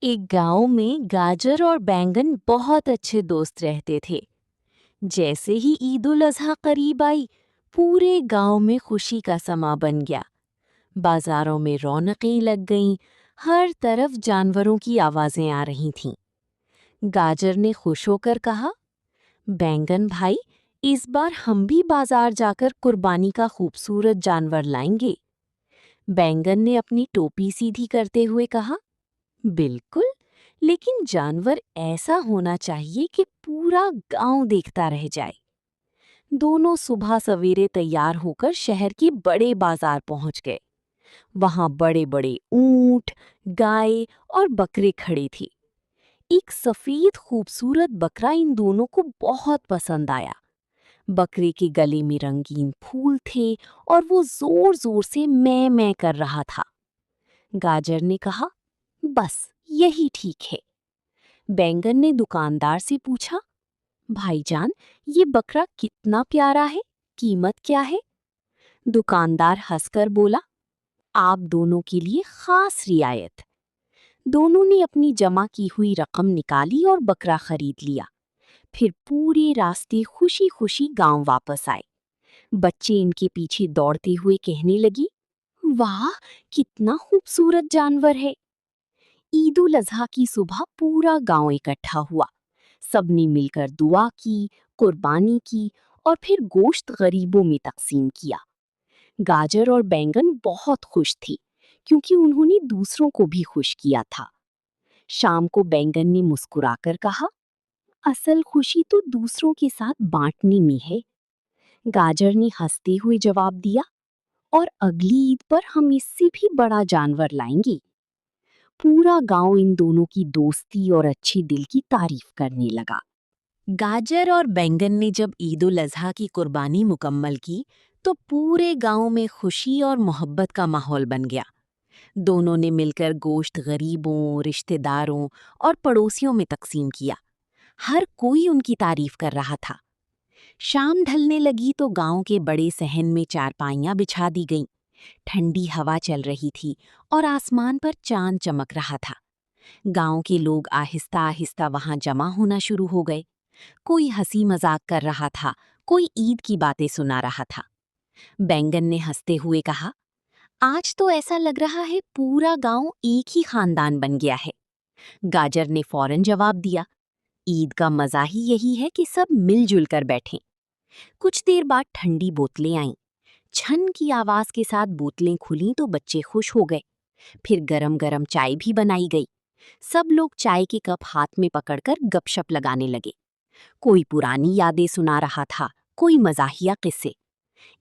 एक गांव में गाजर और बैंगन बहुत अच्छे दोस्त रहते थे। जैसे ही ईद उल अजहा करीब आई, पूरे गांव में खुशी का समा बन गया। बाजारों में रौनकें लग गईं, हर तरफ जानवरों की आवाजें आ रही थीं। गाजर ने खुश होकर कहा, बैंगन भाई, इस बार हम भी बाजार जाकर कुर्बानी का खूबसूरत जानवर लाएंगे। बैंगन ने अपनी टोपी सीधी करते हुए कहा, बिल्कुल, लेकिन जानवर ऐसा होना चाहिए कि पूरा गांव देखता रह जाए। दोनों सुबह सवेरे तैयार होकर शहर के बड़े बाजार पहुंच गए। वहां बड़े बड़े ऊंट, गाय और बकरे खड़े थे। एक सफेद खूबसूरत बकरा इन दोनों को बहुत पसंद आया। बकरे के गले में रंगीन फूल थे और वो जोर जोर से मैं मैं कर रहा था। गाजर ने कहा, बस यही ठीक है। बैंगन ने दुकानदार से पूछा, भाईजान, ये बकरा कितना प्यारा है, कीमत क्या है? दुकानदार हंसकर बोला, आप दोनों के लिए खास रियायत। दोनों ने अपनी जमा की हुई रकम निकाली और बकरा खरीद लिया। फिर पूरे रास्ते खुशी खुशी गांव वापस आए। बच्चे इनके पीछे दौड़ते हुए कहने लगी, वाह, कितना खूबसूरत जानवर है। ईद उल अजहा की सुबह पूरा गांव इकट्ठा हुआ। सबने मिलकर दुआ की, कुर्बानी की और फिर गोश्त गरीबों में तकसीम किया। गाजर और बैंगन बहुत खुश थी, क्योंकि उन्होंने दूसरों को भी खुश किया था। शाम को बैंगन ने मुस्कुराकर कहा, असल खुशी तो दूसरों के साथ बांटने में है। गाजर ने हंसते हुए जवाब दिया, और अगली ईद पर हम इससे भी बड़ा जानवर लाएंगे। पूरा गांव इन दोनों की दोस्ती और अच्छी दिल की तारीफ करने लगा। गाजर और बैंगन ने जब ईद उल अजहा की कुर्बानी मुकम्मल की, तो पूरे गांव में खुशी और मोहब्बत का माहौल बन गया। दोनों ने मिलकर गोश्त गरीबों, रिश्तेदारों और पड़ोसियों में तकसीम किया। हर कोई उनकी तारीफ कर रहा था। शाम ढलने लगी तो गांव के बड़े सहन में चारपाइयां बिछा दी गईं। ठंडी हवा चल रही थी और आसमान पर चांद चमक रहा था। गांव के लोग आहिस्ता आहिस्ता वहां जमा होना शुरू हो गए। कोई हंसी मजाक कर रहा था, कोई ईद की बातें सुना रहा था। बैंगन ने हंसते हुए कहा, आज तो ऐसा लग रहा है पूरा गांव एक ही खानदान बन गया है। गाजर ने फौरन जवाब दिया, ईद का मजा ही यही है कि सब मिलजुल कर बैठें। कुछ देर बाद ठंडी बोतलें आईं। छन की आवाज के साथ बोतलें खुलीं तो बच्चे खुश हो गए। फिर गरम गरम चाय भी बनाई गई। सब लोग चाय के कप हाथ में पकड़कर गपशप लगाने लगे। कोई पुरानी यादें सुना रहा था, कोई मजाहिया किस्से।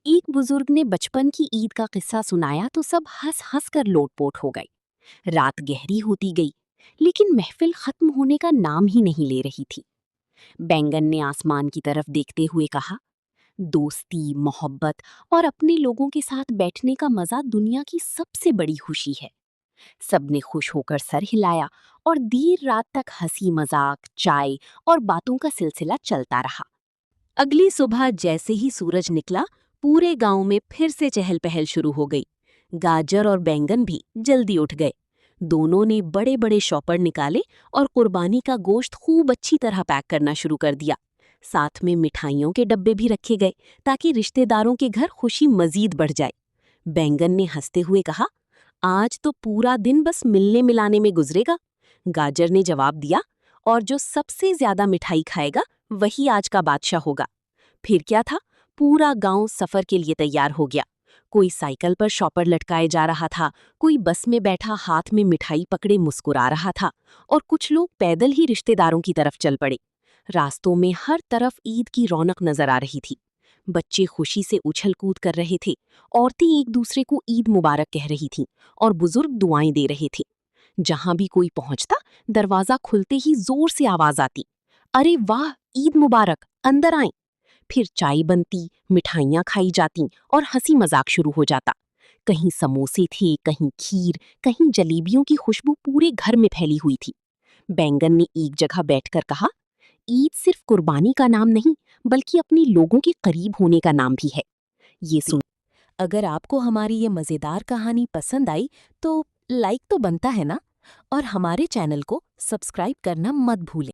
एक बुजुर्ग ने बचपन की ईद का किस्सा सुनाया तो सब हंस हंस कर लोटपोट हो गए। रात गहरी होती गई, लेकिन महफिल खत्म होने का नाम ही नहीं ले रही थी। बैंगन ने आसमान की तरफ देखते हुए कहा, दोस्ती, मोहब्बत और अपने लोगों के साथ बैठने का मजा दुनिया की सबसे बड़ी खुशी है। सबने खुश होकर सर हिलाया और देर रात तक हंसी मजाक, चाय और बातों का सिलसिला चलता रहा। अगली सुबह जैसे ही सूरज निकला, पूरे गांव में फिर से चहल पहल शुरू हो गई। गाजर और बैंगन भी जल्दी उठ गए। दोनों ने बड़े बड़े शॉपर निकाले और कुर्बानी का गोश्त खूब अच्छी तरह पैक करना शुरू कर दिया। साथ में मिठाइयों के डब्बे भी रखे गए, ताकि रिश्तेदारों के घर खुशी मजीद बढ़ जाए। बैंगन ने हंसते हुए कहा, आज तो पूरा दिन बस मिलने मिलाने में गुजरेगा। गाजर ने जवाब दिया, और जो सबसे ज्यादा मिठाई खाएगा वही आज का बादशाह होगा। फिर क्या था, पूरा गांव सफर के लिए तैयार हो गया। कोई साइकिल पर शॉपर लटकाए जा रहा था, कोई बस में बैठा हाथ में मिठाई पकड़े मुस्कुरा रहा था, और कुछ लोग पैदल ही रिश्तेदारों की तरफ चल पड़े। रास्तों में हर तरफ ईद की रौनक नजर आ रही थी। बच्चे खुशी से उछल कूद कर रहे थे, औरतें एक दूसरे को ईद मुबारक कह रही थीं और बुजुर्ग दुआएं दे रहे थे। जहां भी कोई पहुंचता, दरवाजा खुलते ही जोर से आवाज आती, अरे वाह, ईद मुबारक, अंदर आएं। फिर चाय बनती, मिठाइयाँ खाई जाती और हंसी मजाक शुरू हो जाता। कहीं समोसे थे, कहीं खीर, कहीं जलेबियों की खुशबू पूरे घर में फैली हुई थी। बैंगन ने एक जगह बैठकर कहा, ईद सिर्फ कुर्बानी का नाम नहीं, बल्कि अपने लोगों के करीब होने का नाम भी है। ये सुन, अगर आपको हमारी ये मजेदार कहानी पसंद आई तो लाइक तो बनता है ना। اور ہمارے چینل کو سبسکرائب کرنا مت بھولیں۔